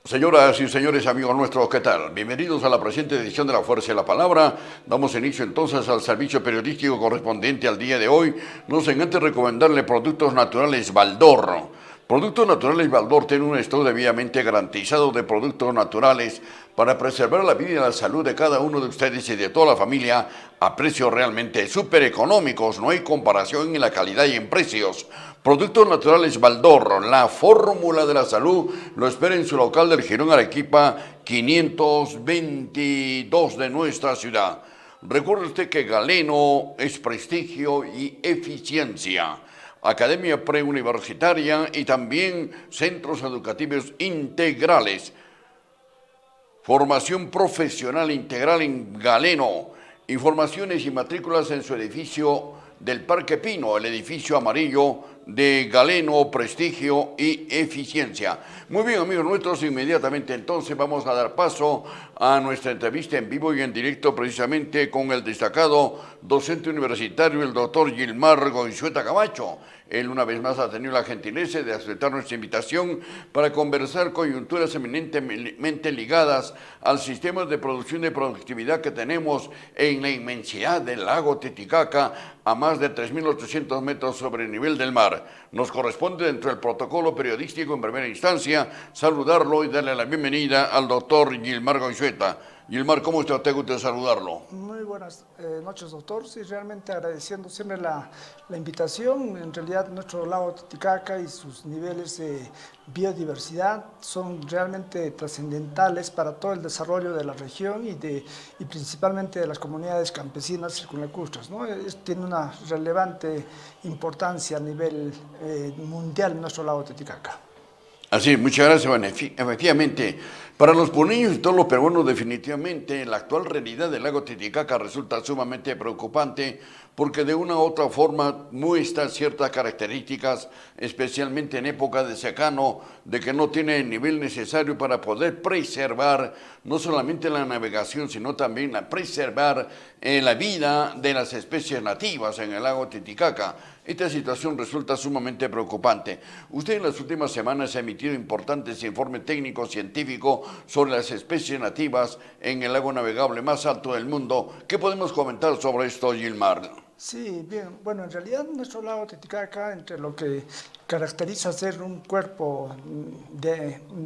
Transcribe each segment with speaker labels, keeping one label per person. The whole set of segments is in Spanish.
Speaker 1: Señoras y señores, amigos nuestros, ¿qué tal? Bienvenidos a la presente edición de La Fuerza de la Palabra. Damos inicio entonces al servicio periodístico correspondiente al día de hoy. No sin antes recomendarle Productos Naturales Baldor. Productos Naturales Baldor tiene un stock debidamente garantizado de productos naturales para preservar la vida y la salud de cada uno de ustedes y de toda la familia a precios realmente súper económicos. No hay comparación en la calidad y en precios. Productos Naturales Baldor, la fórmula de la salud, lo espera en su local del Jirón Arequipa 522 de nuestra ciudad. Recuerde usted que Galeno es prestigio y eficiencia. Academia preuniversitaria y también centros educativos integrales. Formación profesional integral en Galeno. Informaciones y matrículas en su edificio del Parque Pino, el edificio amarillo de Galeno, prestigio y eficiencia. Muy bien, amigos nuestros, inmediatamente entonces vamos a dar paso a nuestra entrevista en vivo y en directo precisamente con el destacado docente universitario, el doctor Gilmar Goizueta Camacho. Él una vez más ha tenido la gentileza de aceptar nuestra invitación para conversar coyunturas eminentemente ligadas al sistema de producción y productividad que tenemos en la inmensidad del lago Titicaca, a más de 3.800 metros sobre el nivel del mar. Nos corresponde dentro del protocolo periodístico en primera instancia saludarlo y darle la bienvenida al doctor Gilmar Goizueta. Gilmar, ¿cómo está? Te gusta saludarlo.
Speaker 2: Muy buenas noches, doctor. Sí, realmente agradeciendo siempre la invitación. En realidad, nuestro lago Titicaca y sus niveles de biodiversidad son realmente trascendentales para todo el desarrollo de la región y principalmente de las comunidades campesinas circunlacustres, ¿no? Tiene una relevante importancia a nivel mundial nuestro lago Titicaca.
Speaker 1: Así, muchas gracias. Efectivamente, para los puneños y todos los peruanos, definitivamente la actual realidad del lago Titicaca resulta sumamente preocupante porque de una u otra forma muestra ciertas características, especialmente en época de secano, de que no tiene el nivel necesario para poder preservar no solamente la navegación, sino también preservar la vida de las especies nativas en el lago Titicaca. Esta situación resulta sumamente preocupante. Usted en las últimas semanas ha emitido importantes informes técnicos científicos sobre las especies nativas en el lago navegable más alto del mundo. ¿Qué podemos comentar sobre esto, Gilmar?
Speaker 2: Sí, bien. Bueno, en realidad nuestro lago Titicaca, entre lo que caracteriza ser un cuerpo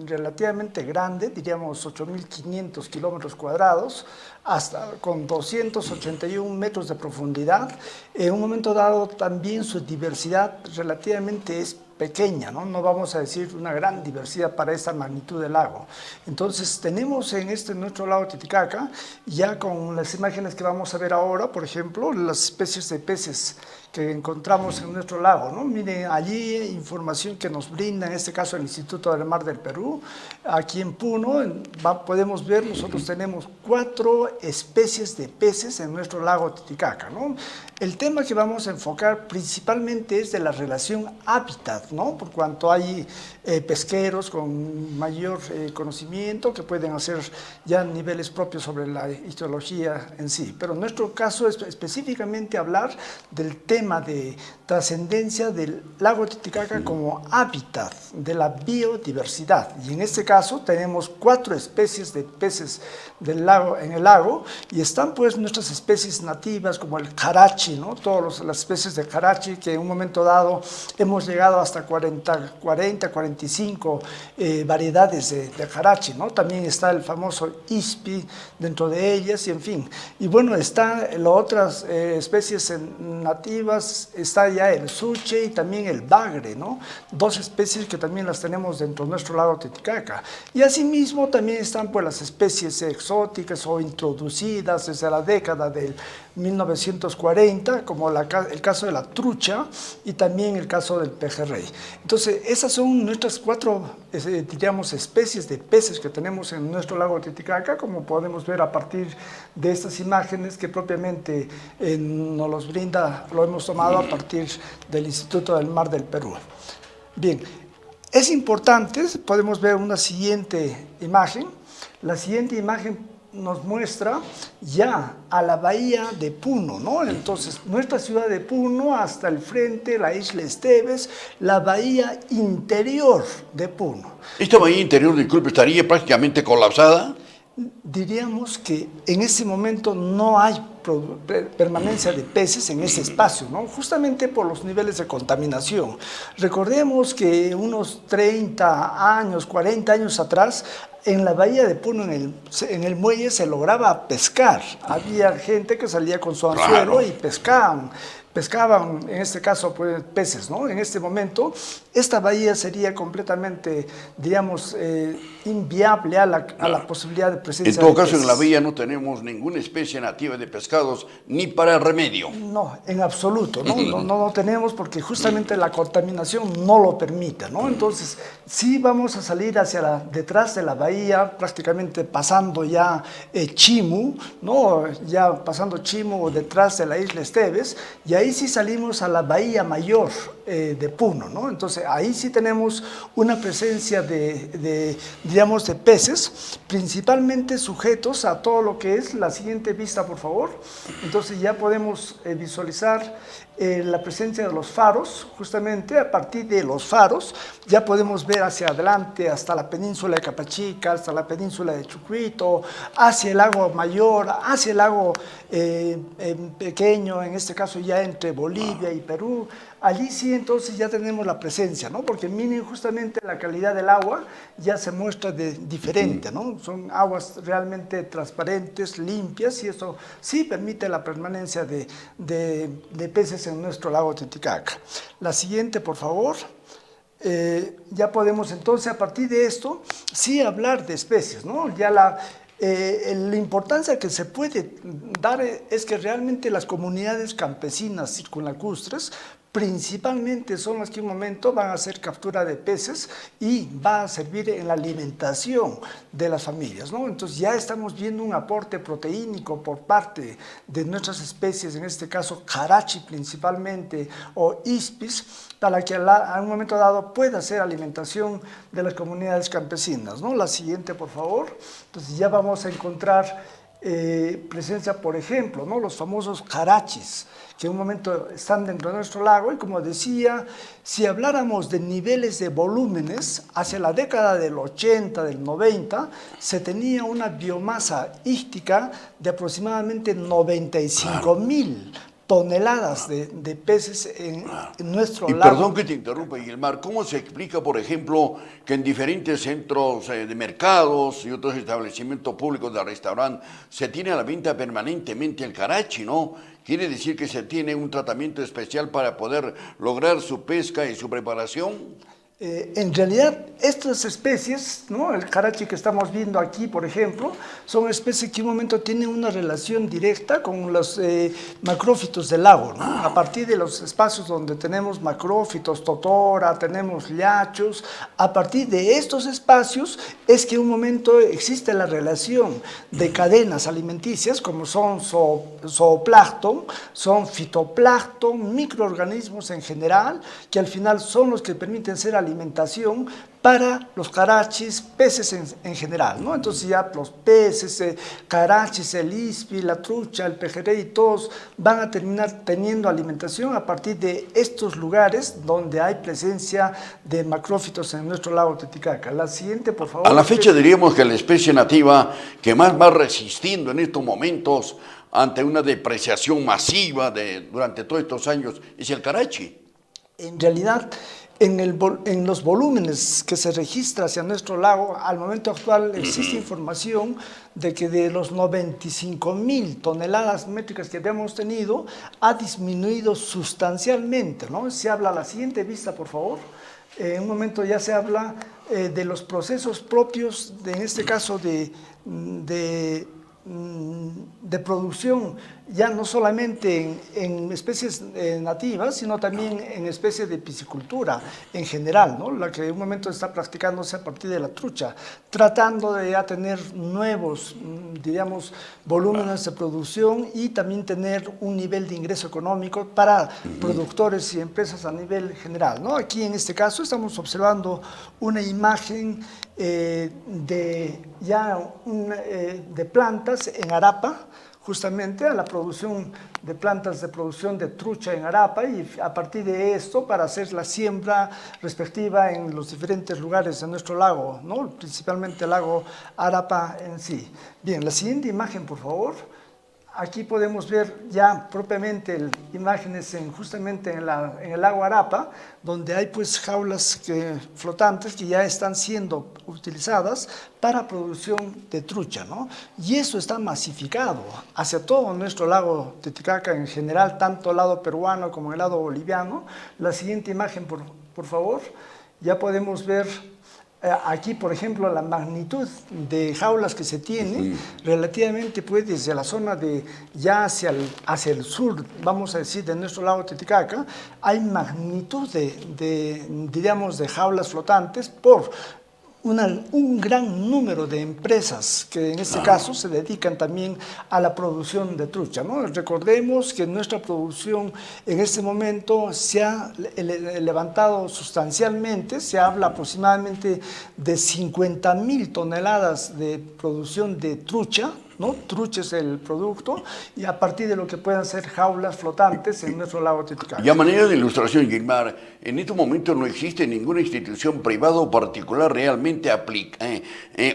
Speaker 2: relativamente grande, diríamos 8.500 kilómetros cuadrados, hasta con 281 metros de profundidad, en un momento dado también su diversidad relativamente es pequeña, ¿no? No vamos a decir una gran diversidad para esta magnitud del lago. Entonces tenemos en nuestro lago Titicaca, ya con las imágenes que vamos a ver ahora, por ejemplo, las especies de peces que encontramos en nuestro lago, ¿no? Miren, allí información que nos brinda, en este caso el Instituto del Mar del Perú, aquí en Puno, podemos ver, nosotros tenemos 4 especies de peces en nuestro lago Titicaca, ¿no? El tema que vamos a enfocar principalmente es de la relación hábitat, ¿no? Por cuanto hay pesqueros con mayor conocimiento que pueden hacer ya niveles propios sobre la hidrología en sí. Pero en nuestro caso es específicamente hablar del tema de trascendencia del lago Titicaca como hábitat de la biodiversidad. Y en este caso tenemos 4 especies de peces del lago, en el lago, y están pues nuestras especies nativas como el carachi, ¿no? Todas las especies de carachi que en un momento dado hemos llegado hasta hasta 45 variedades de jarachi, ¿no? También está el famoso ispi dentro de ellas, y en fin. Y bueno, están las otras especies nativas, está ya el suche y también el bagre, ¿no? Dos especies que también las tenemos dentro de nuestro lago Titicaca. Y asimismo también están pues las especies exóticas o introducidas desde la década del 1940, como el caso de la trucha y también el caso del pejerrey. Entonces, esas son nuestras 4, diríamos, especies de peces que tenemos en nuestro lago Titicaca, como podemos ver a partir de estas imágenes que propiamente nos los brinda, lo hemos tomado a partir del Instituto del Mar del Perú. Bien, es importante, podemos ver una siguiente imagen. La siguiente imagen nos muestra ya a la bahía de Puno, ¿no? Entonces, nuestra ciudad de Puno hasta el frente, la isla Esteves, la bahía interior de Puno.
Speaker 1: ¿Esta bahía interior, disculpe, estaría prácticamente colapsada?
Speaker 2: Diríamos que en ese momento no hay permanencia de peces en ese espacio, ¿no? Justamente por los niveles de contaminación. Recordemos que unos 30 años, 40 años atrás, en la bahía de Puno, en el muelle, se lograba pescar. Había gente que salía con su anzuelo y pescaban, en este caso, pues, peces, ¿no? En este momento, esta bahía sería completamente, digamos, inviable a la posibilidad de presencia de peces.
Speaker 1: En todo caso, en la bahía no tenemos ninguna especie nativa de pescados, ni para remedio.
Speaker 2: No, en absoluto, ¿no? No tenemos, porque justamente la contaminación no lo permite, ¿no? Entonces, sí vamos a salir hacia detrás de la bahía, prácticamente pasando ya Chimu, ¿no? Ya pasando Chimu detrás de la isla Esteves, y ahí sí salimos a la bahía mayor de Puno, ¿no? Entonces, ahí sí tenemos una presencia digamos, de peces, principalmente sujetos a todo lo que es la siguiente vista, por favor. Entonces, ya podemos visualizar la presencia de los faros. Justamente a partir de los faros ya podemos ver hacia adelante hasta la península de Capachica, hasta la península de Chucuito, hacia el lago Mayor, hacia el lago pequeño, en este caso ya entre Bolivia y Perú. Allí sí, entonces ya tenemos la presencia, ¿no? Porque miren, justamente la calidad del agua ya se muestra diferente, ¿no? Son aguas realmente transparentes, limpias, y eso sí permite la permanencia de peces en nuestro lago Titicaca. La siguiente, por favor. Ya podemos entonces, a partir de esto, sí hablar de especies, ¿no? Ya la importancia que se puede dar es que realmente las comunidades campesinas circunlacustres principalmente son las que en un momento van a hacer captura de peces y va a servir en la alimentación de las familias, ¿no? Entonces ya estamos viendo un aporte proteínico por parte de nuestras especies, en este caso jarachi principalmente o ispis, para que a un momento dado pueda ser alimentación de las comunidades campesinas, ¿no? La siguiente, por favor. Entonces ya vamos a encontrar presencia, por ejemplo, ¿no? Los famosos jarachis, que en un momento están dentro de nuestro lago, y como decía, si habláramos de niveles de volúmenes, hacia la década del 80, del 90, se tenía una biomasa íctica de aproximadamente 95,000 toneladas de peces en nuestro lago.
Speaker 1: Y perdón que te interrumpa, Guilmar, ¿cómo se explica, por ejemplo, que en diferentes centros de mercados y otros establecimientos públicos de restaurante se tiene a la venta permanentemente el carachi, ¿no? Quiere decir que se tiene un tratamiento especial para poder lograr su pesca y su preparación.
Speaker 2: En realidad, estas especies, ¿no? El jarachi que estamos viendo aquí, por ejemplo, son especies que en un momento tienen una relación directa con los macrófitos del lago, ¿no? A partir de los espacios donde tenemos macrófitos, totora, tenemos llachos, a partir de estos espacios es que en un momento existe la relación de cadenas alimenticias, como son zooplancton, son fitoplancton, microorganismos en general, que al final son los que permiten ser alimentación para los carachis, peces en general, ¿no? Entonces ya los peces, carachis, el ispi, la trucha, el pejerrey, todos van a terminar teniendo alimentación a partir de estos lugares donde hay presencia de macrófitos en nuestro lago Titicaca. La siguiente, por favor.
Speaker 1: A la fecha diríamos que la especie nativa que más va resistiendo en estos momentos ante una depreciación masiva durante todos estos años es el carachi.
Speaker 2: En realidad, En los volúmenes que se registra hacia nuestro lago, al momento actual existe información de que de los 95.000 toneladas métricas que habíamos tenido, ha disminuido sustancialmente, ¿no? Se habla, la siguiente vista, por favor. En un momento ya se habla de los procesos propios, en este caso de producción, ya no solamente en especies nativas, sino también en especies de piscicultura en general, ¿no? La que en un momento está practicándose a partir de la trucha, tratando de ya tener nuevos, diríamos, volúmenes de producción y también tener un nivel de ingreso económico para productores y empresas a nivel general, ¿no? Aquí en este caso estamos observando una imagen de plantas en Arapa, justamente a la producción de plantas de producción de trucha en Arapa, y a partir de esto para hacer la siembra respectiva en los diferentes lugares de nuestro lago, ¿no? Principalmente el lago Arapa en sí. Bien, la siguiente imagen, por favor. Aquí podemos ver ya propiamente imágenes justamente en el lago Arapa, donde hay pues jaulas flotantes que ya están siendo utilizadas para producción de trucha, ¿no? Y eso está masificado hacia todo nuestro lago Titicaca en general, tanto el lado peruano como el lado boliviano. La siguiente imagen, por favor. Ya podemos ver aquí, por ejemplo, la magnitud de jaulas que se tiene relativamente pues desde la zona de ya hacia el sur, vamos a decir, de nuestro lago Titicaca, hay magnitud diríamos, de jaulas flotantes por un gran número de empresas que en este caso se dedican también a la producción de trucha, ¿no? Recordemos que nuestra producción en este momento se ha levantado sustancialmente, se habla aproximadamente de 50.000 toneladas de producción de trucha, ¿no? Trucha es el producto, y a partir de lo que puedan ser jaulas flotantes en nuestro lago Titicaca.
Speaker 1: Y a manera de ilustración, Gilmar, en estos momentos no existe ninguna institución privada o particular realmente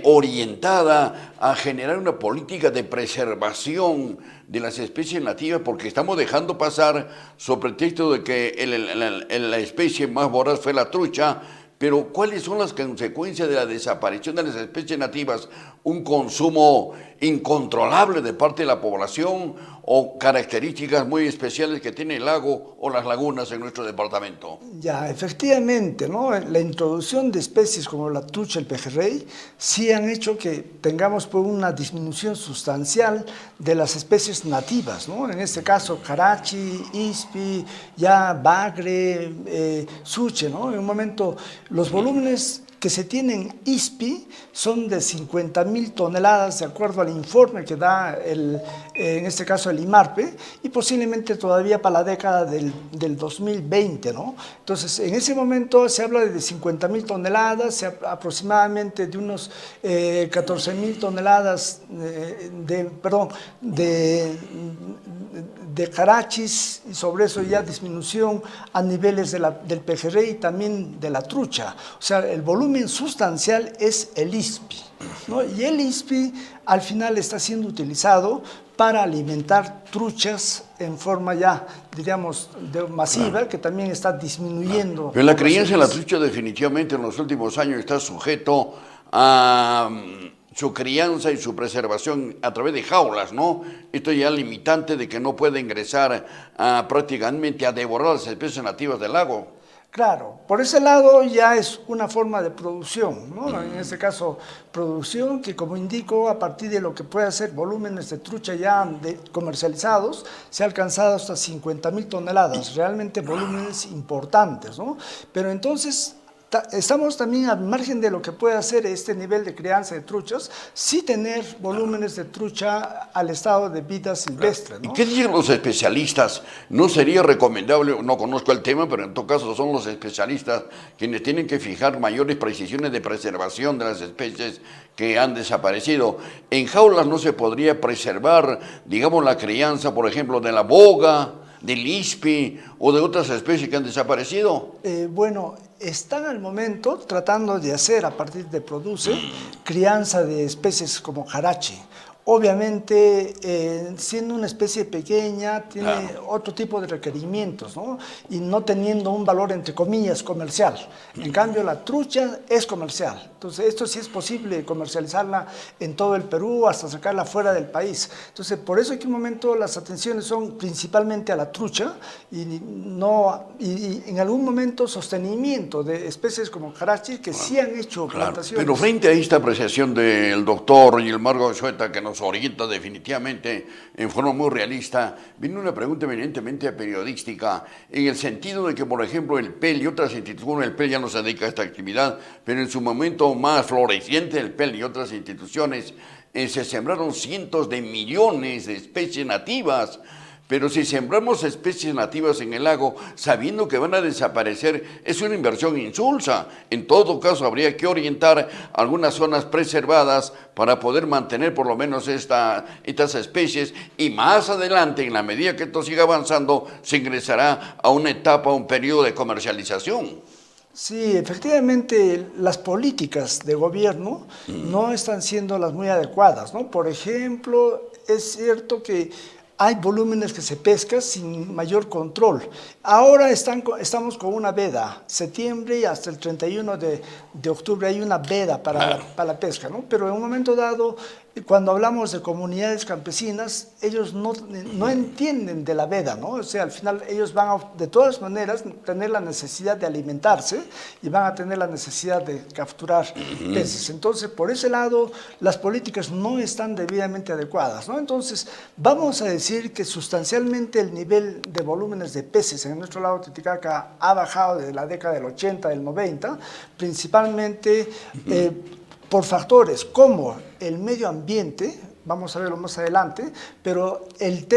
Speaker 1: orientada a generar una política de preservación de las especies nativas, porque estamos dejando pasar, sobre pretexto de que la especie más voraz fue la trucha. Pero ¿cuáles son las consecuencias de la desaparición de las especies nativas? ¿Un consumo incontrolable de parte de la población o características muy especiales que tiene el lago o las lagunas en nuestro departamento?
Speaker 2: Ya, efectivamente, ¿no? La introducción de especies como la trucha, el pejerrey, sí han hecho que tengamos pues, una disminución sustancial de las especies nativas, ¿no? En este caso, carachi, ispi, ya bagre, suche, ¿no? En un momento, los volúmenes que se tienen ISPI son de 50.000 toneladas, de acuerdo al informe que da, en este caso, el IMARPE, y posiblemente todavía para la década del 2020, ¿no? Entonces, en ese momento se habla de 50.000 toneladas, aproximadamente de unos 14.000 toneladas de carachis, y sobre eso ya disminución a niveles del pejerrey y también de la trucha. O sea, el volumen sustancial es el ISPI, ¿no? Y el ISPI al final está siendo utilizado para alimentar truchas en forma ya, diríamos, masiva, que también está disminuyendo.
Speaker 1: Pero la crianza de la trucha definitivamente en los últimos años está sujeto a su crianza y su preservación a través de jaulas, ¿no? Esto ya es limitante de que no puede ingresar prácticamente a devorar las especies nativas del lago.
Speaker 2: Claro, por ese lado ya es una forma de producción, ¿no? En este caso, producción que, como indico, a partir de lo que puede ser volúmenes de trucha ya comercializados, se ha alcanzado hasta 50.000 toneladas, realmente volúmenes importantes, ¿no? Pero entonces estamos también al margen de lo que puede hacer este nivel de crianza de truchas, sí tener volúmenes de trucha al estado de vida silvestre, ¿no?
Speaker 1: ¿Y qué dicen los especialistas? ¿No sería recomendable, no conozco el tema, pero en todo caso son los especialistas quienes tienen que fijar mayores precisiones de preservación de las especies que han desaparecido? En jaulas no se podría preservar, digamos, la crianza, por ejemplo, de la boga, del ispi o de otras especies que han desaparecido.
Speaker 2: Bueno, están al momento tratando de hacer, a partir de produce, crianza de especies como jarache Obviamente, siendo una especie pequeña, tiene
Speaker 1: Claro.
Speaker 2: otro tipo de requerimientos, ¿no? Y no teniendo un valor, entre comillas, comercial. En cambio, la trucha es comercial. Entonces, esto sí es posible comercializarla en todo el Perú, hasta sacarla fuera del país. Entonces, por eso en un momento las atenciones son principalmente a la trucha y en algún momento sostenimiento de especies como carachi que sí han hecho
Speaker 1: Claro,
Speaker 2: plantaciones.
Speaker 1: pero frente a esta apreciación del doctor Gilmar Goizueta, que nos orienta definitivamente en forma muy realista, viene una pregunta eminentemente periodística, en el sentido de que, por ejemplo, el PEL y otras instituciones, el PEL ya no se dedica a esta actividad, pero en su momento más floreciente, el PEL y otras instituciones, se sembraron cientos de millones de especies nativas. Pero si sembramos especies nativas en el lago, sabiendo que van a desaparecer, es una inversión insulsa. En todo caso, habría que orientar algunas zonas preservadas para poder mantener por lo menos estas especies, y más adelante, en la medida que esto siga avanzando, se ingresará a una etapa, un periodo de comercialización.
Speaker 2: Sí, efectivamente, las políticas de gobierno no están siendo las muy adecuadas, ¿no? Por ejemplo, es cierto que hay volúmenes que se pescan sin mayor control. Ahora estamos con una veda, septiembre y hasta el 31 de octubre hay una veda
Speaker 1: Claro.
Speaker 2: para la pesca, ¿no? Pero en un momento dado, cuando hablamos de comunidades campesinas, ellos no entienden de la veda, ¿no? O sea, al final ellos van a, de todas maneras, tener la necesidad de alimentarse y van a tener la necesidad de capturar peces. Entonces, por ese lado, las políticas no están debidamente adecuadas, ¿no? Entonces, vamos a decir que sustancialmente el nivel de volúmenes de peces en nuestro lago Titicaca ha bajado desde la década del 80, del 90, principalmente por factores como el medio ambiente, vamos a verlo más adelante, pero el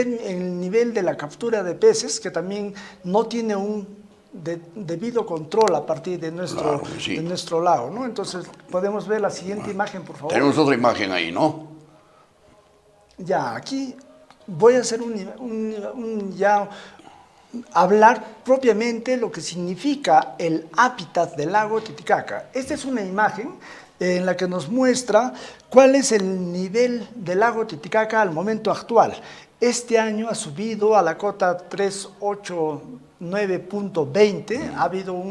Speaker 2: nivel de la captura de peces, que también no tiene un debido control a partir de
Speaker 1: Claro que sí.
Speaker 2: nuestro lago, ¿no? Entonces, podemos ver la siguiente imagen, por favor.
Speaker 1: Tenemos otra imagen ahí, ¿no?
Speaker 2: Ya, aquí voy a hacer hablar propiamente lo que significa el hábitat del lago Titicaca. Esta es una imagen en la que nos muestra cuál es el nivel del lago Titicaca al momento actual. Este año ha subido a la cota 389.20, ha habido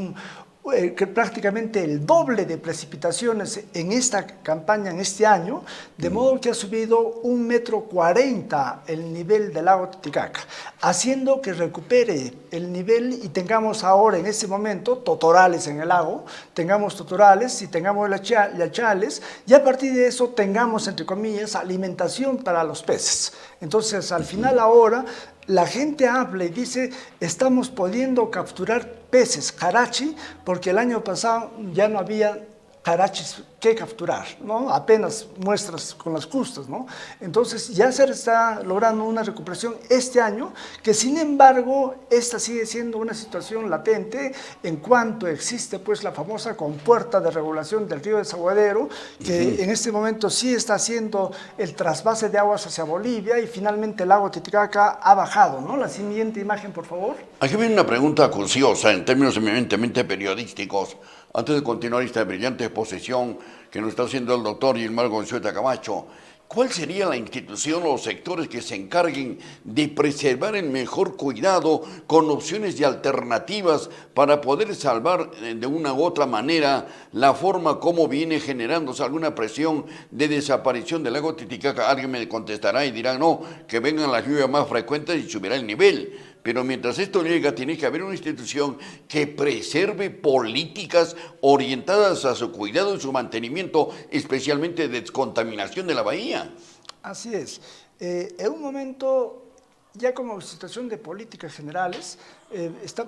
Speaker 2: que prácticamente el doble de precipitaciones en esta campaña, en este año, de modo que ha subido 1,40 m el nivel del lago Titicaca, haciendo que recupere el nivel y tengamos ahora, en este momento, totorales en el lago, tengamos totorales y tengamos yachales, y a partir de eso tengamos, entre comillas, alimentación para los peces. Entonces, al final ahora, la gente habla y dice, estamos pudiendo capturar peces, carachi, porque el año pasado ya no había carachis que capturar, ¿no? Apenas muestras con las costas, ¿no? Entonces ya se está logrando una recuperación este año, que sin embargo, esta sigue siendo una situación latente en cuanto existe pues la famosa compuerta de regulación del río Desaguadero, que en este momento sí está haciendo el trasvase de aguas hacia Bolivia y finalmente el lago Titicaca ha bajado, ¿no? La siguiente imagen, por favor.
Speaker 1: Aquí viene una pregunta acuciosa en términos eminentemente periodísticos. Antes de continuar esta brillante exposición que nos está haciendo el doctor Gilmar Goizueta Camacho, ¿cuál sería la institución o los sectores que se encarguen de preservar en mejor cuidado con opciones y alternativas para poder salvar de una u otra manera la forma como viene generándose alguna presión de desaparición del lago Titicaca? Alguien me contestará y dirá, no, que vengan las lluvias más frecuentes y subirá el nivel. Pero mientras esto llega, tiene que haber una institución que preserve políticas orientadas a su cuidado y su mantenimiento, especialmente de descontaminación de la bahía.
Speaker 2: Así es. En un momento, ya como situación de políticas generales,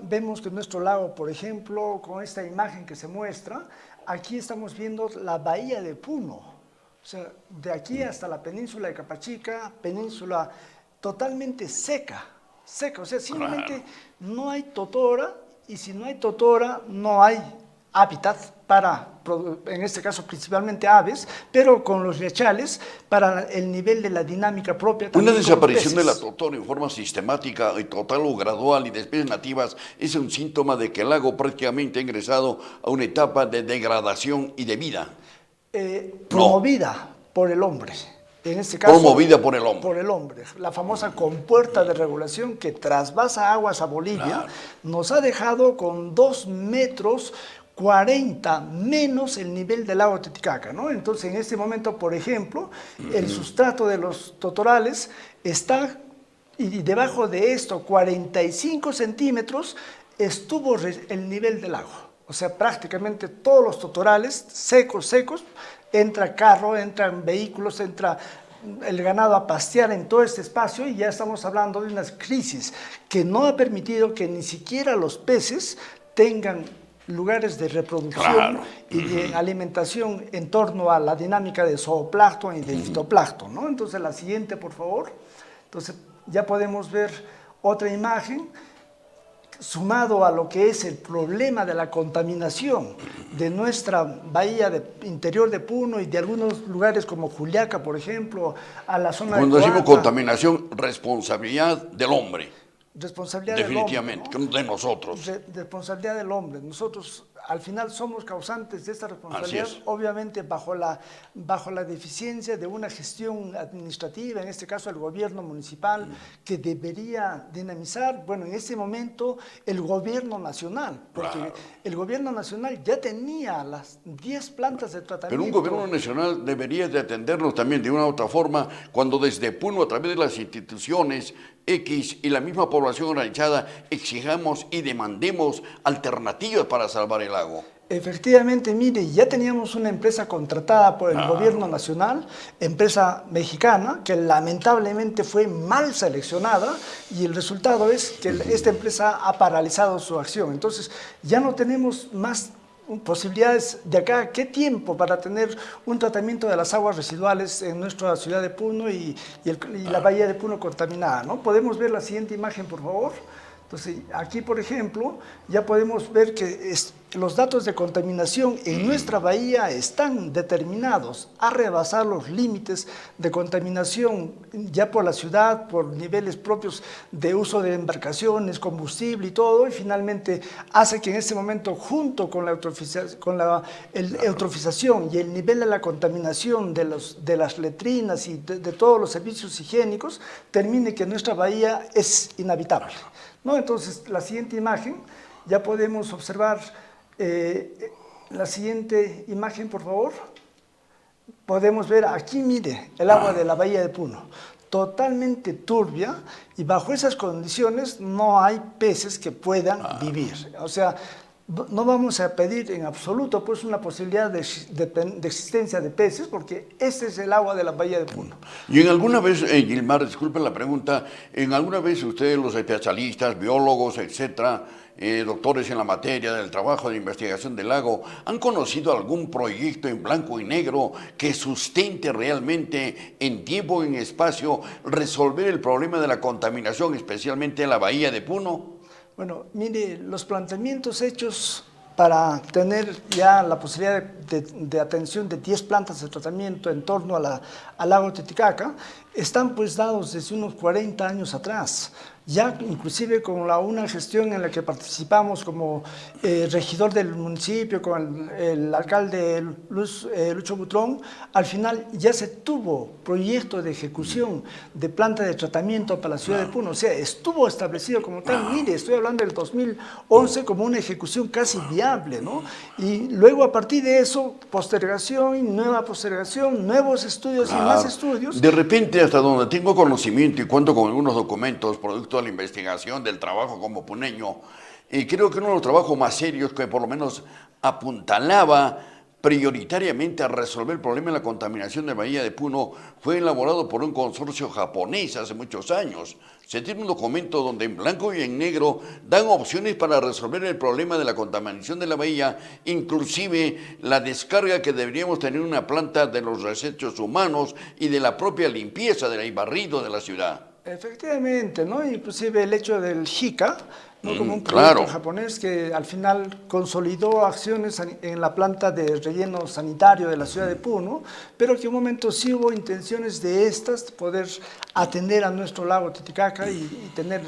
Speaker 2: vemos que nuestro lago, por ejemplo, con esta imagen que se muestra, aquí estamos viendo la bahía de Puno. O sea, de aquí hasta la península de Capachica, península totalmente seca. O sea, simplemente no hay totora, y si no hay totora, no hay hábitat para, en este caso principalmente aves, pero con los yachales, para el nivel de la dinámica propia.
Speaker 1: Una
Speaker 2: También
Speaker 1: desaparición de la totora en forma sistemática y total o gradual y de especies nativas es un síntoma de que el lago prácticamente ha ingresado a una etapa de degradación y de vida.
Speaker 2: Promovida por el hombre. en este caso,
Speaker 1: promovida por el hombre.
Speaker 2: Por el hombre. La famosa compuerta de regulación que trasvasa aguas a Bolivia nos ha dejado con 2 metros 40 menos el nivel del lago Titicaca, ¿no? Entonces, en este momento, por ejemplo, el sustrato de los totorales está, y debajo de esto, 45 centímetros, estuvo el nivel del lago. O sea, prácticamente todos los totorales secos, entra carro, entran vehículos, entra el ganado a pastear en todo este espacio y ya estamos hablando de una crisis que no ha permitido que ni siquiera los peces tengan lugares de reproducción y de alimentación en torno a la dinámica de zooplancton y de fitoplancton, ¿no? Entonces, la siguiente, por favor. Entonces, ya podemos ver otra imagen sumado a lo que es el problema de la contaminación de nuestra bahía interior de Puno y de algunos lugares como Juliaca, por ejemplo, a la zona
Speaker 1: Cuando
Speaker 2: de
Speaker 1: decimos
Speaker 2: Coata.
Speaker 1: Contaminación, responsabilidad del hombre.
Speaker 2: Responsabilidad
Speaker 1: Definitivamente,
Speaker 2: del hombre, ¿no?
Speaker 1: de nosotros.
Speaker 2: Responsabilidad del hombre. Nosotros al final somos causantes de esta responsabilidad, obviamente bajo la deficiencia de una gestión administrativa, en este caso el gobierno municipal, que debería dinamizar, bueno, en este momento el gobierno nacional, porque el gobierno nacional ya tenía las 10 plantas de tratamiento.
Speaker 1: Pero un gobierno nacional debería de atendernos también de una u otra forma, cuando desde Puno, a través de las instituciones X y la misma población organizada, exijamos y demandemos alternativas para salvar el lago.
Speaker 2: Efectivamente, mire, ya teníamos una empresa contratada por el gobierno nacional, empresa mexicana, que lamentablemente fue mal seleccionada y el resultado es que esta empresa ha paralizado su acción. Entonces, ya no tenemos más posibilidades de acá, ¿qué tiempo para tener un tratamiento de las aguas residuales en nuestra ciudad de Puno y la bahía de Puno contaminada, ¿no? ¿Podemos ver la siguiente imagen, por favor? Entonces, aquí, por ejemplo, ya podemos ver que los datos de contaminación en nuestra bahía están determinados a rebasar los límites de contaminación ya por la ciudad, por niveles propios de uso de embarcaciones, combustible y todo, y finalmente hace que en este momento, junto con la eutrofización y el nivel de la contaminación de las letrinas y de todos los servicios higiénicos, termine que nuestra bahía es inhabitable, ¿no? Entonces, la siguiente imagen, ya podemos observar la siguiente imagen, por favor. Podemos ver aquí, mire, el agua de la bahía de Puno, totalmente turbia, y bajo esas condiciones no hay peces que puedan vivir. O sea, no vamos a pedir en absoluto pues una posibilidad de existencia de peces, porque este es el agua de la bahía de Puno.
Speaker 1: Y en alguna vez, Gilmar, disculpen la pregunta, en alguna vez ustedes, los especialistas, biólogos, etcétera, doctores en la materia del trabajo de investigación del lago, ¿han conocido algún proyecto en blanco y negro que sustente realmente en tiempo y en espacio resolver el problema de la contaminación, especialmente en la bahía de Puno?
Speaker 2: Bueno, mire, los planteamientos hechos para tener ya la posibilidad de atención de 10 plantas de tratamiento en torno al lago Titicaca están pues dados desde unos 40 años atrás. Ya inclusive con una gestión en la que participamos como regidor del municipio, con el alcalde Lucho Butrón, al final ya se tuvo proyecto de ejecución de planta de tratamiento para la ciudad de Puno. O sea, estuvo establecido como tal. Mire, estoy hablando del 2011 como una ejecución casi viable, ¿no? Y luego a partir de eso, postergación, nueva postergación, nuevos estudios y más estudios.
Speaker 1: De repente, hasta donde tengo conocimiento y cuento con algunos documentos, producto de la investigación, del trabajo como puneño, creo que uno de los trabajos más serios que por lo menos apuntalaba prioritariamente a resolver el problema de la contaminación de Bahía de Puno fue elaborado por un consorcio japonés hace muchos años. Se tiene un documento donde en blanco y en negro dan opciones para resolver el problema de la contaminación de la bahía, inclusive la descarga que deberíamos tener en una planta de los desechos humanos y de la propia limpieza del barrido de la ciudad.
Speaker 2: Efectivamente, ¿no? Inclusive el hecho del JICA, ¿no? Como un proyecto
Speaker 1: claro.
Speaker 2: japonés que al final consolidó acciones en la planta de relleno sanitario de la ciudad de Puno, pero que en un momento sí hubo intenciones de estas poder atender a nuestro lago Titicaca y tener...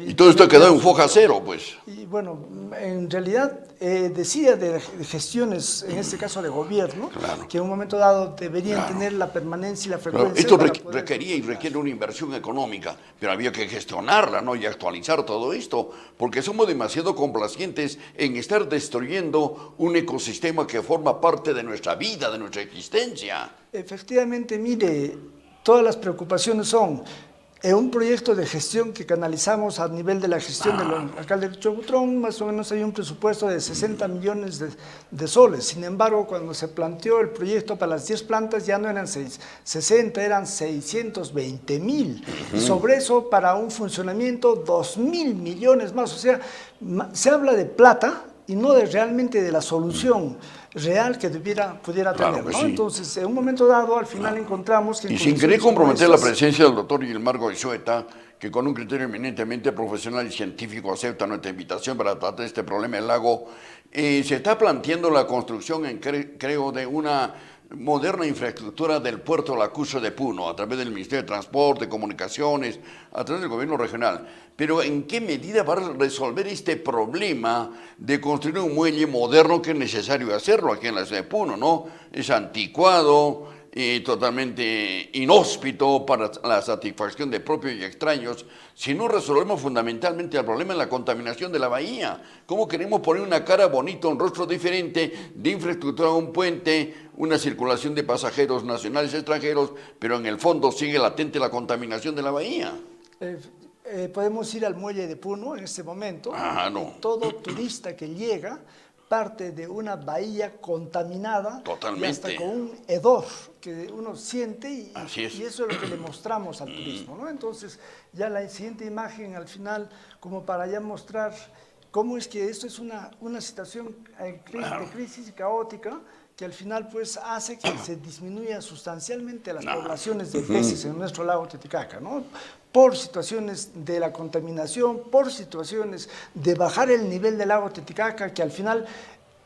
Speaker 1: Y todo esto ha quedado en foja cero, pues.
Speaker 2: Y bueno, en realidad decía de gestiones, en este caso de gobierno,
Speaker 1: Claro.
Speaker 2: que en un momento dado deberían
Speaker 1: Claro.
Speaker 2: tener la permanencia y la
Speaker 1: Claro,
Speaker 2: frecuencia
Speaker 1: esto
Speaker 2: para poder...
Speaker 1: requería y requiere una inversión económica, pero había que gestionarla, ¿no? Y actualizar todo esto, porque somos demasiado complacientes en estar destruyendo un ecosistema que forma parte de nuestra vida, de nuestra existencia.
Speaker 2: Efectivamente, mire, todas las preocupaciones son un proyecto de gestión que canalizamos a nivel de la gestión del alcalde de Chobutrón, más o menos hay un presupuesto de 60 millones de soles. Sin embargo, cuando se planteó el proyecto para las 10 plantas ya no eran 60, eran 620.000. Y sobre eso, para un funcionamiento, 2.000 millones más. O sea, se habla de plata y no realmente de la solución real que pudiera
Speaker 1: Claro
Speaker 2: tener,
Speaker 1: que
Speaker 2: ¿no?
Speaker 1: sí.
Speaker 2: Entonces, en un momento dado, al final encontramos que...
Speaker 1: Y sin querer comprometer la presencia del doctor Gilmar Goizueta, que con un criterio eminentemente profesional y científico acepta nuestra invitación para tratar este problema del lago, se está planteando la construcción, creo, de una moderna infraestructura del puerto lacustre de Puno, a través del Ministerio de Transporte, Comunicaciones, a través del gobierno regional. Pero ¿en qué medida va a resolver este problema de construir un muelle moderno, que es necesario hacerlo aquí en la ciudad de Puno, ¿no? Es anticuado, totalmente inhóspito para la satisfacción de propios y extraños, si no resolvemos fundamentalmente el problema de la contaminación de la bahía. ¿Cómo queremos poner una cara bonita, un rostro diferente de infraestructura, un puente, una circulación de pasajeros nacionales y extranjeros, pero en el fondo sigue latente la contaminación de la bahía?
Speaker 2: Podemos ir al muelle de Puno en este momento.
Speaker 1: No.
Speaker 2: Todo turista que llega parte de una bahía contaminada.
Speaker 1: Totalmente.
Speaker 2: Y hasta con un hedor que uno siente y eso es lo que le mostramos al turismo, ¿no? Entonces, ya la siguiente imagen al final, como para ya mostrar cómo es que esto es una situación de crisis caótica, que al final pues hace que se disminuya sustancialmente las poblaciones de peces en nuestro lago Titicaca, ¿no? Por situaciones de la contaminación, por situaciones de bajar el nivel del lago Titicaca, que al final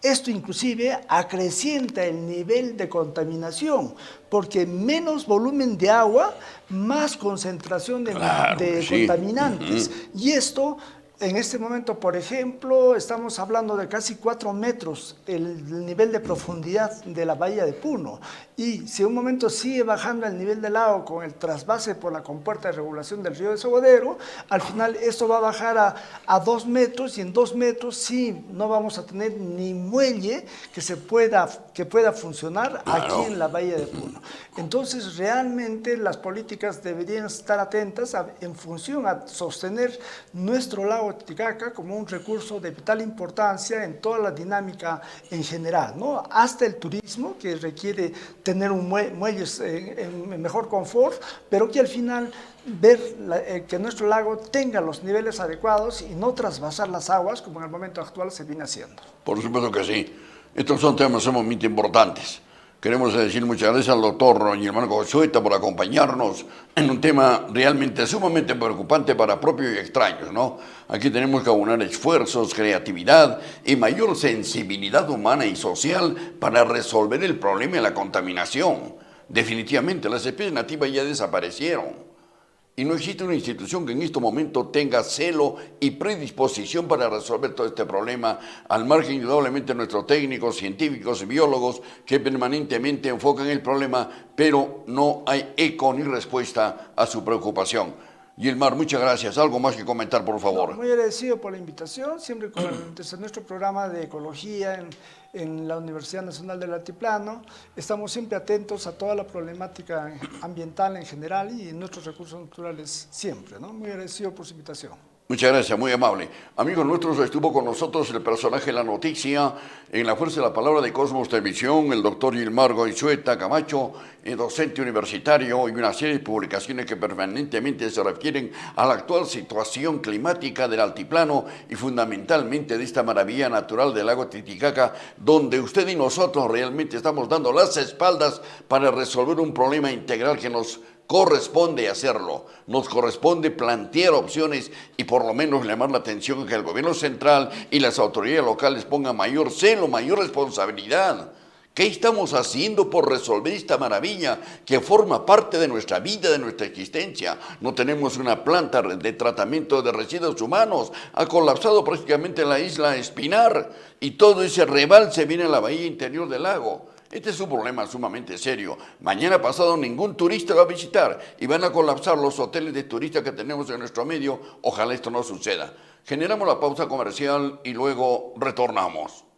Speaker 2: esto inclusive acrecienta el nivel de contaminación, porque menos volumen de agua, más concentración de contaminantes. Y esto... En este momento, por ejemplo, estamos hablando de casi 4 metros el nivel de profundidad de la bahía de Puno. Y si en un momento sigue bajando el nivel del lago con el trasvase por la compuerta de regulación del río de Sobadero, al final esto va a bajar a 2 metros y en 2 metros sí no vamos a tener ni muelle que pueda funcionar aquí en la bahía de Puno. Entonces, realmente las políticas deberían estar atentas en función a sostener nuestro lago Titicaca como un recurso de vital importancia en toda la dinámica en general, ¿no? Hasta el turismo, que requiere tener un muelles en mejor confort, pero que al final ver que nuestro lago tenga los niveles adecuados y no trasvasar las aguas como en el momento actual se viene haciendo.
Speaker 1: Por supuesto que sí. Estos son temas sumamente importantes. Queremos decir muchas gracias al doctor Gilmar Goizueta por acompañarnos en un tema realmente sumamente preocupante para propios y extraños, ¿no? Aquí tenemos que aunar esfuerzos, creatividad y mayor sensibilidad humana y social para resolver el problema de la contaminación. Definitivamente, las especies nativas ya desaparecieron. Y no existe una institución que en este momento tenga celo y predisposición para resolver todo este problema, al margen indudablemente de nuestros técnicos, científicos y biólogos que permanentemente enfocan el problema, pero no hay eco ni respuesta a su preocupación. Gilmar, muchas gracias. ¿Algo más que comentar, por favor?
Speaker 2: No, muy agradecido por la invitación, siempre desde nuestro programa de ecología en la Universidad Nacional del Altiplano. Estamos siempre atentos a toda la problemática ambiental en general y en nuestros recursos naturales siempre, ¿no? Muy agradecido por su invitación.
Speaker 1: Muchas gracias, muy amable. Amigos nuestros, estuvo con nosotros el personaje de la noticia en la Fuerza de la Palabra de Cosmos Televisión, el doctor Gilmar Goizueta Camacho, docente universitario, y una serie de publicaciones que permanentemente se refieren a la actual situación climática del altiplano y fundamentalmente de esta maravilla natural del lago Titicaca, donde usted y nosotros realmente estamos dando las espaldas para resolver un problema integral que nos corresponde hacerlo. Nos corresponde plantear opciones y por lo menos llamar la atención que el gobierno central y las autoridades locales pongan mayor celo, mayor responsabilidad. ¿Qué estamos haciendo por resolver esta maravilla que forma parte de nuestra vida, de nuestra existencia? No tenemos una planta de tratamiento de residuos humanos. Ha colapsado prácticamente la isla Espinar y todo ese rebalse viene a la bahía interior del lago. Este es un problema sumamente serio. Mañana pasado ningún turista va a visitar y van a colapsar los hoteles de turistas que tenemos en nuestro medio. Ojalá esto no suceda. Generamos la pausa comercial y luego retornamos.